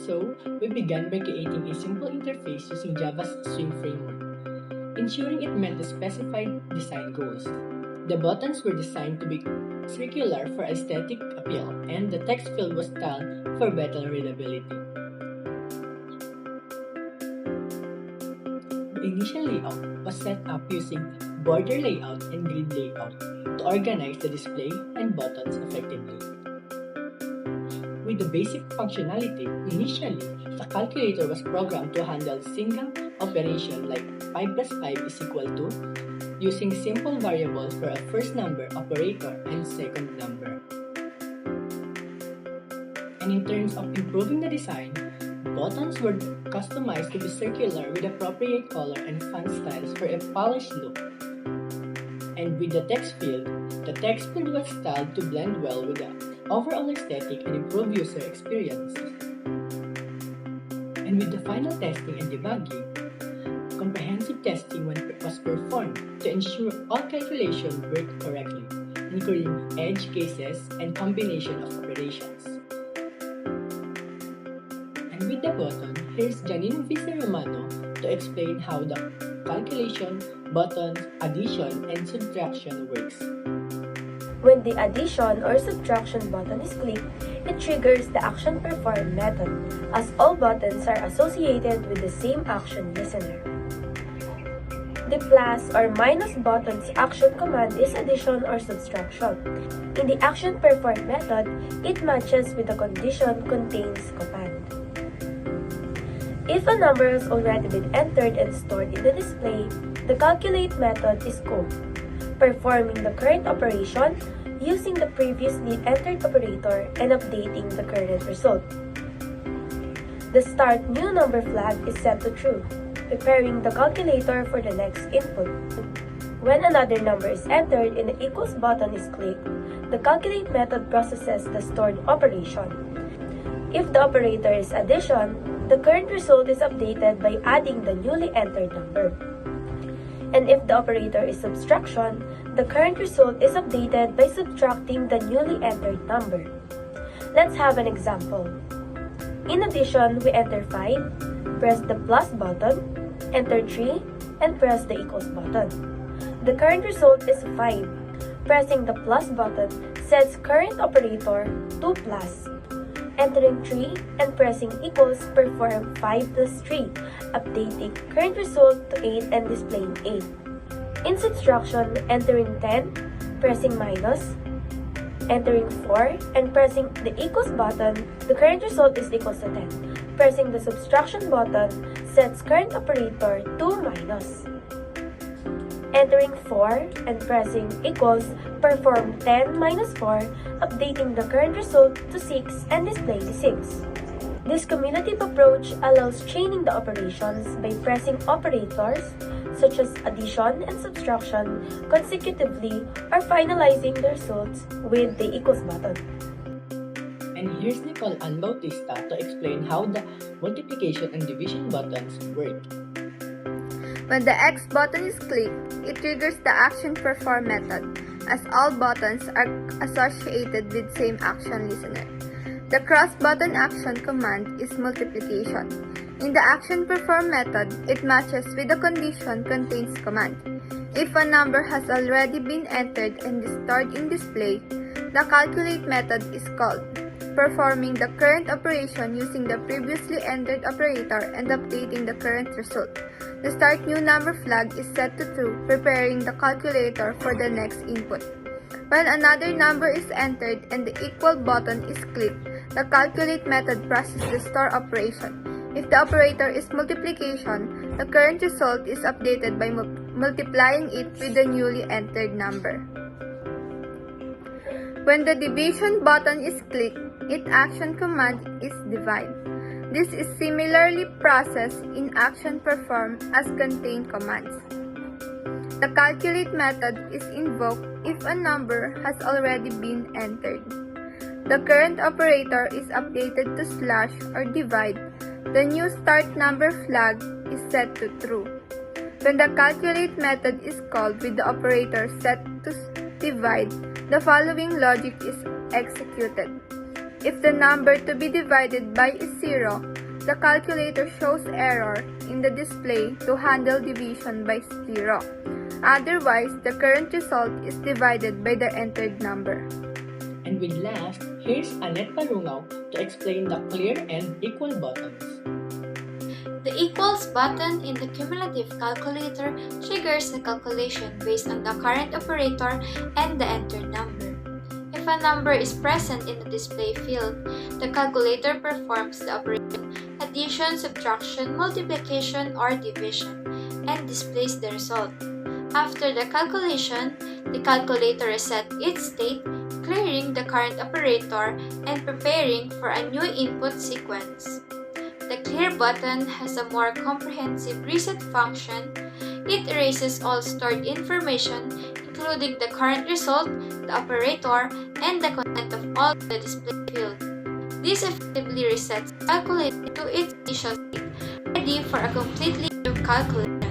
So, we began by creating a simple interface using Java's Swing framework, ensuring it met the specified design goals. The buttons were designed to be circular for aesthetic appeal, and the text field was styled for better readability. The initial layout was set up using border layout and grid layout to organize the display and buttons effectively. With the basic functionality, initially, the calculator was programmed to handle single operation like 5 plus 5 is equal to, using simple variables for a first number operator and second number. And in terms of improving the design, buttons were customized to be circular with appropriate color and font styles for a polished look. And with the text field was styled to blend well with the overall aesthetic and improve user experiences. And with the final testing and debugging, comprehensive testing was performed to ensure all calculations worked correctly, including edge cases and combination of operations. And with the button, here's Janine VC Romano to explain how the calculation, buttons, addition, and subtraction works. When the addition or subtraction button is clicked, it triggers the action perform method, as all buttons are associated with the same action listener. The plus or minus button's action command is addition or subtraction. In the action perform method, it matches with the condition contains command. If a number has already been entered and stored in the display, the calculate method is called, performing the current operation using the previously entered operator and updating the current result. The start new number flag is set to true, preparing the calculator for the next input. When another number is entered and the equals button is clicked, the calculate method processes the stored operation. If the operator is addition, the current result is updated by adding the newly entered number. And if the operator is subtraction, the current result is updated by subtracting the newly entered number. Let's have an example. In addition, we enter 5, press the plus button, enter 3, and press the equals button. The current result is 5. Pressing the plus button sets current operator to plus. Entering 3 and pressing equals perform 5 plus 3, updating current result to 8 and displaying 8. In subtraction, entering 10, pressing minus, entering 4, and pressing the equals button, the current result is equals to 10. Pressing the subtraction button sets current operator to minus. Entering 4 and pressing equals, perform 10 minus 4, updating the current result to 6 and displaying 6. This cumulative approach allows chaining the operations by pressing operators such as addition and subtraction consecutively or finalizing the results with the equals button. And here's Nicole Ann Bautista to explain how the multiplication and division buttons work. When the X button is clicked, it triggers the action perform method, as all buttons are associated with same action listener. The cross button action command is multiplication. In the action perform method, it matches with the condition contains command. If a number has already been entered and is stored in display, the calculate method is called, performing the current operation using the previously entered operator and updating the current result. The start new number flag is set to true, preparing the calculator for the next input. When another number is entered and the equal button is clicked, the calculate method processes the store operation. If the operator is multiplication, the current result is updated by multiplying it with the newly entered number. When the division button is clicked, its action command is divide. This is similarly processed in action perform as contain commands. The calculate method is invoked if a number has already been entered. The current operator is updated to slash or divide. The new start number flag is set to true. When the calculate method is called with the operator set to divide, the following logic is executed. If the number to be divided by is 0, the calculator shows error in the display to handle division by 0. Otherwise, the current result is divided by the entered number. And with last, here's Annette Parungao to explain the clear and equal buttons. The equals button in the cumulative calculator triggers the calculation based on the current operator and the entered number. If a number is present in the display field, the calculator performs the operation addition, subtraction, multiplication, or division and displays the result. After the calculation, the calculator resets its state, clearing the current operator and preparing for a new input sequence. The clear button has a more comprehensive reset function. It erases all stored information, including the current result, the operator, and the content of all the display field. This effectively resets the calculator to its initial state, ready for a completely new calculation.